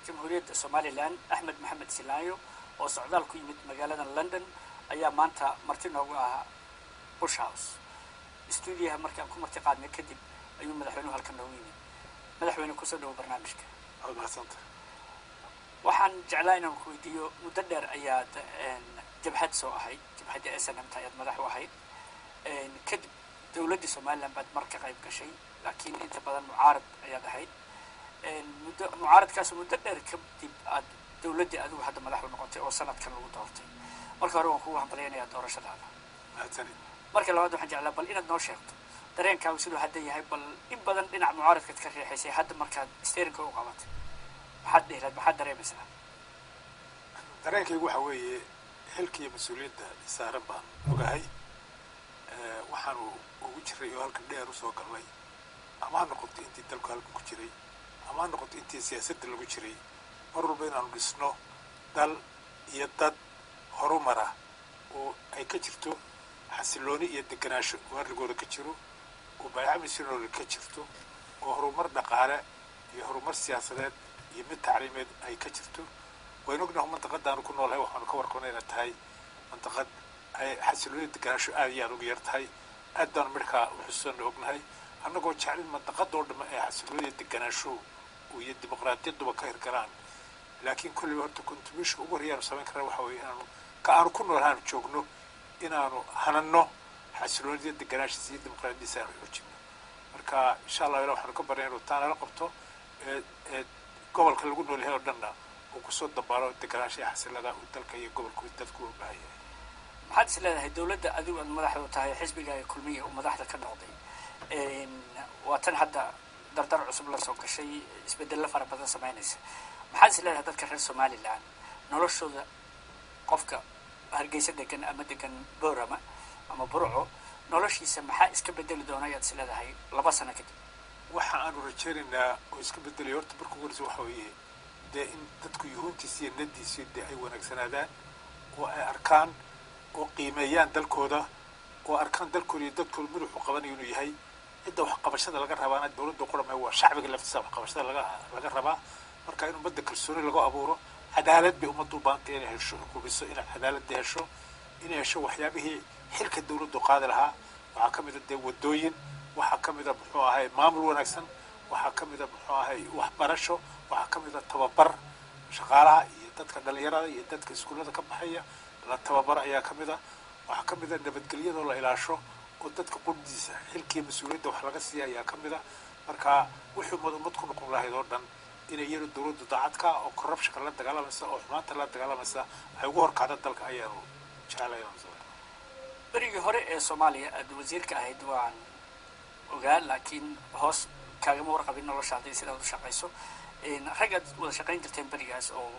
jamhuuriyadda Somaliland Axmed Maxamed Silaayo oo socdaal ku yimid magaalada London ayaa maanta marti noogu ah Bush House studio markaan ku marti qaadnay kadib ayuu madaxweynuhu halkan noogu yimid madaxweyne ku soo dhaw barnaamijka waxaan jeclaa inaan ku weydiiyo muddo dheer ayaad jabhad soo ahayd jabhadda SNM ayaad madax u ahayd kadib dowladda Somaliland baad marka qayb gashay laakiin inta badan mucaarad ayaad ahayd mucaaradkaas muddo dheer kadib aad dowladda adigu hadda madax u noqotay oo sanadkan lagu doortay marka hore waan kugu hambaleynayaa doorashadaada marka labaad waxaan jeclaa bal inaad noo sheegto dareenkaagu siduu hadda yahay bal in badan dhinac mucaaradkaad ka riixaysay hadda markaad steerinka u qabatay maxaad dareemaysaa dareenkaygu waxa weeye xilkii mas-uuliyadda saaran baan ogahay waxaanu ugu jiray oo halkan dheer u soo galnay ama ha noqoto intii dalku halkan ku jiray ama ha noqoto intii siyaasadda lagu jiray mar walba inaanu dhisno dal iyo dad horumara oo ay ka jirto xasilooni iyo deganaansho waarigooda ka jiro oo baayacamisinooda ka jirto oo horumar dhaqaale iyo horumar siyaasadeed iyo mid tacriimeed ay ka jirto waynu ognahay mantaqadaanu ku noolahay waxaanu ka warqabnay inay tahay mantaqad ay xasilooni deganaansho aad iyo aad ugu yar tahay aad baanu markaa uxusuusana ognahay annagoo jeclin mantaqadoo dhamma ee xasilooni deganaansho iyo dimuqraadiyaduba ka hirgalaan laakiin kulliba horta contribution ugu horeeyaanu samayn karna waxa weeye inaanu ka aanu ku noolahaanu joogno inaanu hanano xasiloonida deganaashiisa iyo dimuqraadiyadiisa aanu xoojino marka insha allah ila waxaanu ka barnay inuu taa nala qabto gobolka lagu nool yahay oo dhanna uu kusoo dabaalo deganaashiya xasilada uu dalka iyo gobolku dadku u baahan yahay maxaad is leedahay dowladda adigu aad madaxda u tahay xisbiga ee kulmiya uu madaxda ka noqday waa tan hadda dardar cusub la soo gashay isbedello fara badan samaynaysa maxaad is leedahay dadka reer Somaliland noloshooda qofka hargeysa degan ama degan Boorama ama Burco noloshiisa maxaa iska bedeli doona ayaad is leedahay 2 sano kadib waxa aanu rajaynaynaa oo iska bedeli horta markuu warso waxa weeye dee in dadku yuhuuntiisa iyo nadiisa dee ay wanaagsanaadaan oo ay arkaan oo qiimeeyaan dalkooda oo arkaan dalkooda iyo dadkooda madaxu qabanayo inuu yahay cidda wax qabashada laga rabaana dowladda qoramay waa shacbiga laftiisa wax qabashada laga rabaa marka in ummadda kalsooni lagu abuuro cadaalad bay ummaddu u baahantay inay hesho hubiso inay cadaalad hesho inay hesho waxyaabihii xilka dowladdu qaadi lahaa waxaa ka mid ah dee wadooyin waxaa ka mid ah muxuu ahay maamul wanaagsan waxaa ka mid ah muxuu ahay waxbarasho waxaa ka mid ah tababar shaqaalaha iyo dadka dhalinyarada iyo dadka iskuullada ka baxaya la tababar ayaa ka mid ah waxaa ka mid ah nabadgelyadoo la ilaasho oo dadka quddiisa xilkii mas-uuliyadda wax laga siiya ayaa ka mid ah marka wixii ummad ku noqon lahayd oo dhan inay iyadu dowladdu daacadka oo corruptionka la dagaalamaysa oo xumaanta la dagaalamaysa ay ugu horkacda dalka ayaanu jeclaynaa berigii hore ee Soomaaliya aad wasiirka ahayd waan ogaa laakiin hoos kaagama warqabin noloshaada sida aad u shaqayso ragad wada shaqayn jirteen berigaas oo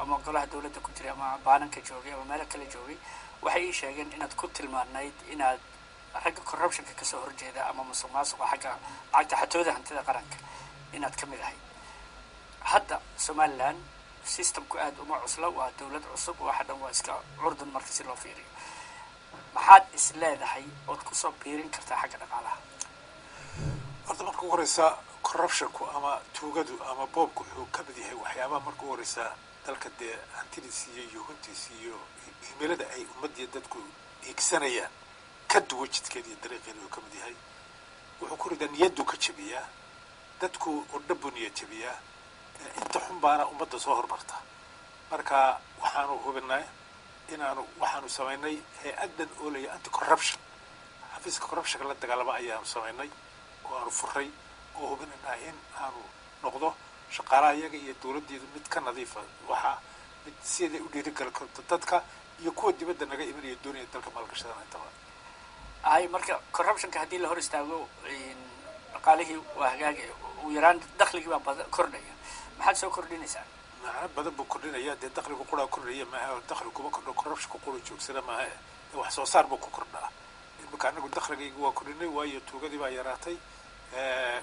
ama golaha dowladda ku jiray ama baananka joogay ama meel kale joogay waxay sheegeen inaad ku tilmaanayd inaad ragga corruptionka ka soo horjeeda ama musuqmaasuqa xagga lacagta xatooda hantida qaranka inaad ka mid ahayd hadda Somaliland systemku aad uma cusla waa dowlad cusub waxa dhan waa iska curdun marka si loo fiiriyo maxaad is leedahay oo ku soo biirin kartaa xagga dhaqaalaha horta marka ugu horeysa corruptionku ama tuugadu ama boobku wuxuu ka mid yahay waxyaabaha marka ugu horeysa dalka dee hantidiisa iyo yuhuntiisa iyo himilada ay ummadda iyo dadku eegsanayaan ka duwan jidkeeda iyo dariiqeeda uu ka mid yahay wuxuu ku ridaa niyaddu ka jabiyaa dadku oo dhabbu niyad jabiyaa inta xun baana ummadda soo hormarta marka waxaanu hubinay waxaanu samaynay hay-addan oo leeyahay anti corruption xafiiska corruptionka la dagaalama ayaanu samaynay oo aanu furay oo hubinayna in aanu noqdo shaqaalaha iyaga iyo dowladdeedu mid ka nadiifa waxa mid siday u dhiirigali karto dadka iyo kuwa dibadda naga imanaya doonaya dalka maalgashadana intaba ay marka corruptionka haddii la hor istaago dhaqaalihii waa hagaag u yaraan dakhligii baa kordhaya maxaad soo kordhinaysaa macna badan buu kordhinaya dee dakhligu quraa kordhaya maaha dakhligu kuma kordho corruptionka qura joogsana maaha wax soo saar buu ku kordhaa imika anagu dakhligaygu waa kordhinay waayo tuugadii baa yaraatay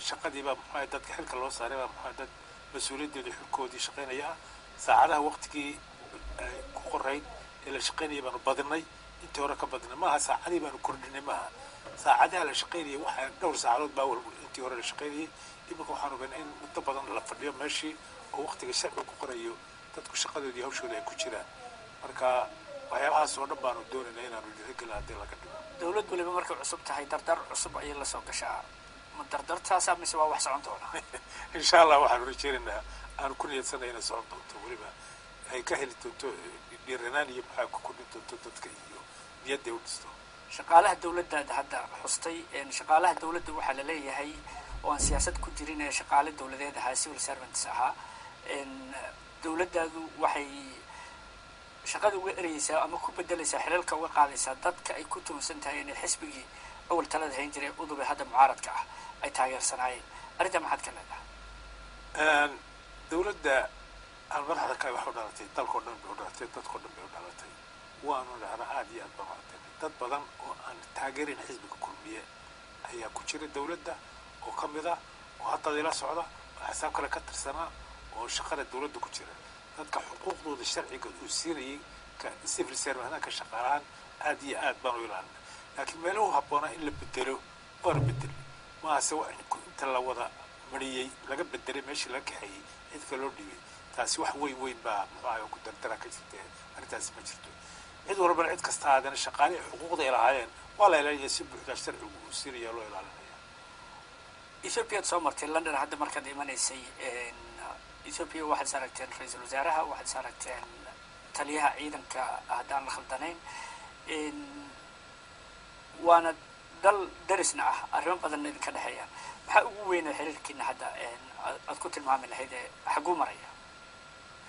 shaqadii baa muxuu dadka xilka loo saaray baa muxuu dad mas-uuliyaddeedu xilkoodii shaqaynaya saacadaha waqtigii ku qorayn ee la shaqaynaya baanu badinay intii hore ka badinay maaha saacadii baanu kordhinay maaha saacadaha la shaqaynaya waxaa dhowr saacadood baa walba intii hore la shaqaynayay imika waxaan ogaynay in muddo badan la fadhiyo meeshii oo waqtiga sharcigu ku qorayo dadku shaqadoodii hawshooda ay ku jiraan marka waxyaabahaas oo dhan baanu doonaynaa inaanu dhiirigelin haddii laga dhigo dawlad waliba markay cusub tahay dardar cusub ayay la soo gashaa ma dardartaasaa mise waa wax socon doona insha allah waxaanu rajaynaynaa aanu ku niyadsanay inay socon doonto weliba ay ka heli doonto dhiiranaan iyo maxaa ku kordhin doonto dadka iyo niyadda u dhisto shaqaalaha dawladda hadda xustay shaqaalaha dawladda waxaa la leeyahay oo aan siyaasad ku jirin ee shaqaale dawladeed ahaa civil servants ahaa dawladdaadu waxay shaqada uga ereysaa ama ku bedelaysaa xilalka uga qaadaysaa dadka ay ku tuhunsan tahay inay xisbigii awal talada hayn jiray udube hadda mucaaradka ah ay taageersanaayeen arrintaa maxaad ka leedahay dawladda aan madaxda ka wax u dhalatay dalkoo dhan bay u dhalatay dadkoo dhan bay u dhalatay waanu dhahnaa aad iyo aad baan maartay dad badan oo aan taageerin xisbiga kulmiye ayaa ku jira dawladda oo ka mid ah oo hadda ila socda oo xisaab kale ka tirsanaa oo shaqada dawladda ku jira dadka xuquuqdooda sharciga uu siinayay ka civil servant ka shaqaalahan aad iyo aad baan u ilaalinaa laakiin meeluhu habboonaa in la bedelo waana bedeli maase waa inta la wada mariyey laga bedelay meeshii laga kaxeeyey cidka loo dhiibay taasi wax weyn baa muxuu ahay ku dardara ka jirta arrintaasi ma jirto cid walbana cid kasta aadana shaqaale xuquuqda ay lahaayeen waa la ilaalinaya si buuxda sharcigu uu siinaya loo ilaalinaya ethoobiyaad soo martay london hadda markaad imanaysay ethoopia waxaad is aragteen ra-iisul wasaaraha waxaad is aragteen taliyaha ciidanka haddaan la khaldanayn waana dal darisna ah arrimo badanna idinka dhexeeyaan maxaa ugu weyna xiriirkiina hadda aad ku tilmaami lahayd ee xagguu maraya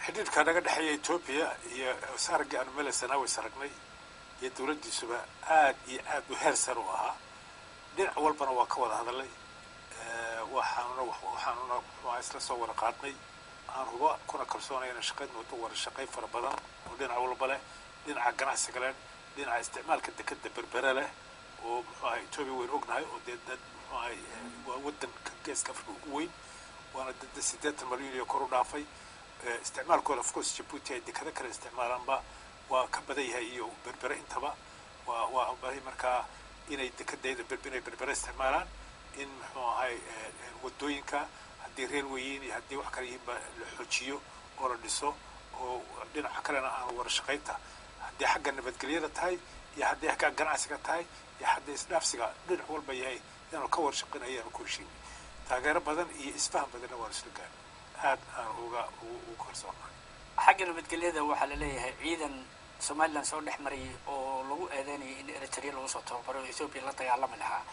xidhiidhka naga dhexeeya etoobiya iyo saaragii aanu melesanaa way saragnay iyo dawladdiisuba aad iyo aad u heer sar u ahaa dhinac walbana waa ka wada hadalay waxaanuna muxuuha isla soo wada qaadnay aan huba kuna kalsoonayna shaqayn wado wada shaqayn fara badan oo dhinac walba leh dhinaca ganacsiga leh dhinaca isticmaalka dekeda berbera leh oo muxuu ahay etoobiya waynu ognahay oo dee dad muxuu ahay waa waddanka geeska afrika ugu weyn waana dad 80 malyan iyo kor u dhaafay isticmaalkooda of course Djibouti ay dekada kale isticmaalaanba waa ka badan yahay iyo berbera intaba waa baahi markaa inay dekadayda berbera isticmaalaan in muxuu ahay wadooyinka haddii railwayin iyo haddii wax kale yihiinba la xoojiyo oo la dhiso oo dhinaca kalena aan wada shaqaynta haddii xagga nabadgelyada tahay iyo haddii xagga ganacsiga tahay iyo haddii isdhaafsiga dhinac walba yahay inaanu ka wada shaqayn ayaanu ku heshiinay taageero badan iyo isfahan badanna waan isla gaarnay aad aan ugu kalsoonahay xagga nabadgelyada waxaa la leeyahay ciidan somaliland soo dhex marayay oo lagu eedeynayay in eritrea lagu soo tababaro oo ethoopia la dagaalami lahaa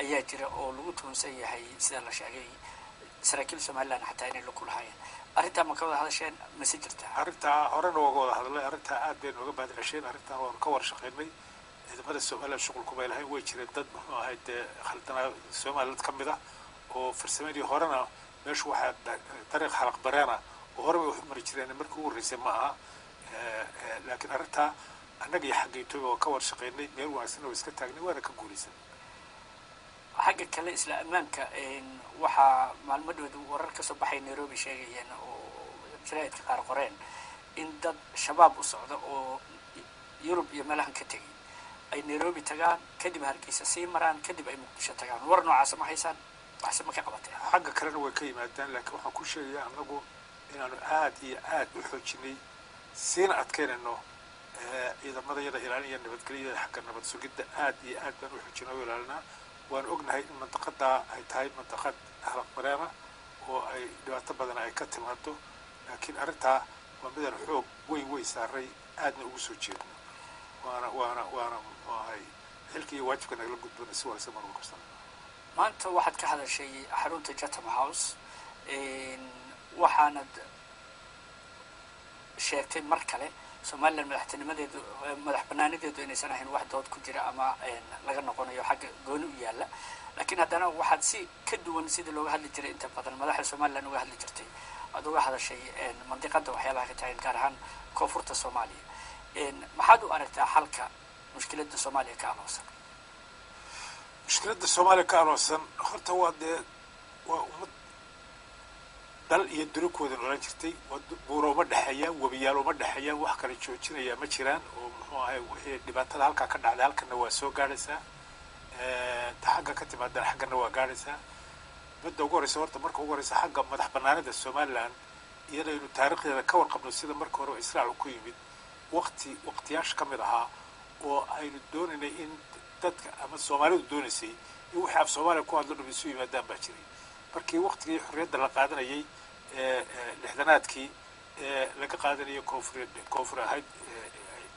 ayaa jira oo lagu tuhunsan yahay sida la sheegay saraakiil somaliland xataa inay lagu lahaayeen arrintaa ma ka wada hadasheen mase jirta arrintaa horena waa wada hadalay arrintaa aad baynu uga baadicisheen arrintaa waanu ka wada shaqaynay ciidamada somaliland shuqul kumay lahayn way jireen dad muxuu ahay dee khaldanaa somaliland ka mid ah oo farsamadii horena meeshu waxaa dariiq xalaq bareena oo hore bay wax u mari jireen markii ugu horreysay ma aha laakiin arrintaa annaga iyo xagga etoobiya waa ka wada shaqaynay meel wanaagsanna waa iska taagnay waana ka guulaysan xagga kale isla ammaanka waxaa maalmadooda warar kasoo baxay nairobi sheegayeen oo jaraa'idka qaar qoreen in dad shabaab u socda oo yurub iyo meelahan ka tegay ay nairobi tagaan kadib hargeysa sii maraan kadib ay muqdisho tagaan war noocaasa ma haysaan waxse ma ka qabatee xagga kalena way ka yimaadaan laakiin waxaan ku sheegayaa annagu inaanu aad iyo aad u xoojinay siina adkeynayno ciidamadayada ilaalinaya nabadgelyada xagga nabad sugidda aad iyo aad baan u xoojinay oo ilaalinaa waan ognahay in mantaqadaa ay tahay mantaqad halaq bareena oo ay dhibaato badan ay ka timaado laakiin arrintaa waa midaan xoog weyn saaray aadna ugu soo jeedno waana muxuu ahay xilka iyo waajibka nagala gudbana si wanaagsan baan ugu qabsanay maanta waxaad ka hadashay xarunta Chatham House waxaanad sheegtay mar kale somaliland madaxtinimadeedu madax banaanadeedu inaysan ahayn wax dood ku jira ama laga noqonayo xagga gooni u yaalla laakiin haddana waxaad si ka duwan sidii looga hadli jiray inta badan madaxda somaliland uga hadli jirtay aad uga hadashay mandiqada waxyaalaha ka tahay gaar ahaan koonfurta soomaaliya maxaad u aragtaa xalka mushkiladda soomaaliya ka aloosan mushkiladda soomaaliya ka aloosan horta waa dee waa ummad dal iyo durukooda oran jirtay buuro uma dhexeeyaan webiyaal uma dhexeeyaan wax kala joojinaya ma jiraan oo muxuu ahay wixii dhibaatada halkaa ka dhacday halkana waa soo gaadhaysaa ta xagga ka timaadana xaggana waa gaadhaysaa midda ugu horreysa horta marka ugu horreysa xagga madax banaanida somaliland iyadaynu taariikhdeeda ka warqabno sida marka hore israac ku yimid waqtiyaasha ka mid ahaa oo aynu doonaynay in dadka ama soomaalidu doonaysay in wixii af soomaaliya ku hadlo dham isu yimaadaan baa jiray markii waqtigii xorriyadda la qaadanayay lixdanaadkii laga qaadanayay koonfur ahayd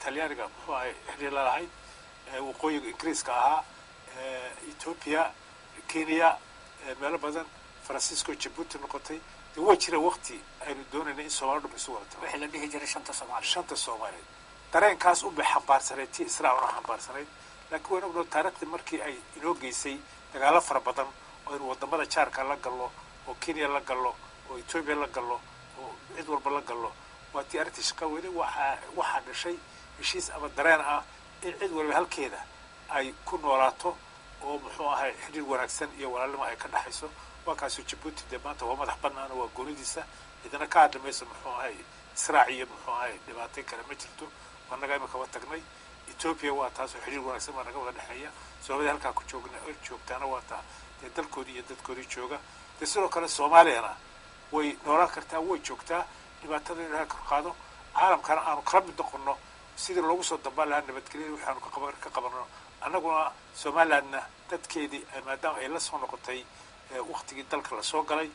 talyaaniga muxuu ahay xiriir la lahayd waqooyiga ingiriiska ahaa ethiopia kenya meelo badan francisco jabuuti noqotay dee waa jira waqti aynu doonaynay in soomaali dham isu wadato wixii la dhihi jiray shanta soomaaliyeed dareenkaas u bay xambaarsanayd tii israac una xambaarsanayd laakiin waynu ogno taariikhdii markii ay inoo geysay dagaalo fara badan oo aynu wadamada jaarka la gallo oo kenya la gallo oo ethiopia la gallo oo cid walba la gallo waa tii arrintii shaqa weyne waxaa dhashay heshiis ama dareen ah in cid walba halkeeda ay ku noolaato oo muxuu ahay xiriir wanaagsan iyo walaalnimo ay ka dhaxayso waa kaasoo jabuuti dee maanta waa madax bannaan waa goonidiisa cidina ka hadli mayso muxuu ahay israac iyo muxuu ahay dhibaatay kale ma jirto waa naga imika wa tagnay ethiopia waa taasoo xiriir wanaagsan baa naga wada dhexeeya soomaalida halkaa ku joogtaana waa taa dee dalkoodii iyo dadkoodii jooga dee sidoo kale soomaaliyana way noolaan kartaa way joogtaa dhibaatada in laga kor qaado caalamkana aanu kala mid noqono sidii loogu soo dambaan lahaa nabadgelyada waxaanu ka qabanno annaguna somalilandna dadkeedii maadaama ay la soo noqotay waqtigii dalka lasoo galay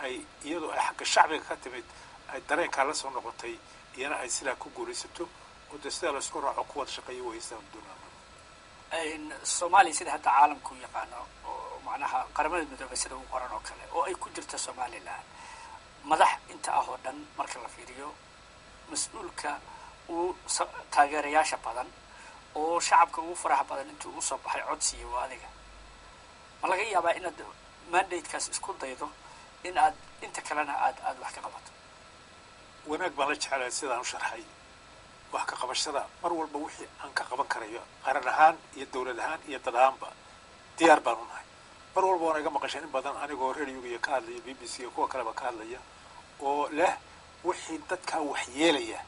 ay iyadoo ay xagga shacbiga ka timid ay dareenkaa la soo noqotay iyana ay sidaa ku guulaysato oo dee sidaa laisku raaco ku wada shaqeeyo waysaa doonaan soomaaliya sida hadda caalamku yaqaano oo macnaha qaramada midoobay sida ugu qoran oo kale oo ay ku jirto somaliland madax inta ah oo dhan marka la fiiriyo mas-uulka uu taageerayaasha badan oo shacabka ugu faraha badan intuu u soo baxay codsiya waa adiga ma laga yaabaa inaad mandatekaas isku daydo in aad inta kalena aad wax ka qabato wanaag baan la jecelahay sidaan u sharxay wax ka qabashada mar walba wixii aan ka qaban karayo qaran ahaan iyo dawlad ahaan iyo dad ahaanba diyaar baan u nahay mar walba waan iga maqashay in badan anigoo radioga ka hadlaya b b c iyo kuwa kaleba ka hadlaya oo leh wixii dadkaa wax yeelaya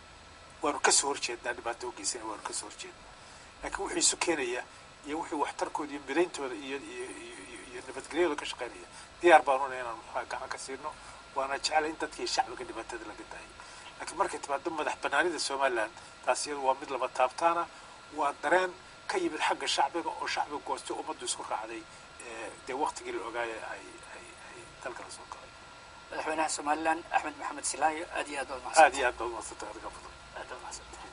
waanu kasoo horjeednaa dhibaato u geysana waanu kasoo horjeednaa laakiin wixii isu keenaya iyo wixii waxtarkooda iyo midayntooda iyo nabadgelyadooda ka shaqaynaya diyaar baanu nahay inaan muxua gacan ka siino waana jeclay in dadkii shacbiga dhibaatada laga daayay laakiin markay timaado madax banaanida somaliland taas iyadu waa mid laba taabtaana waa dareen ka yimid xagga shacbiga oo shacbiga goostay ummaddu isku raacday dee waqtigii la ogaaya ay dalka la soo galay madaxweynaha somaliland axmed maxamed silaayo aad iyo aad baad mahadsantahay adiga badan aad baad mahadsantahay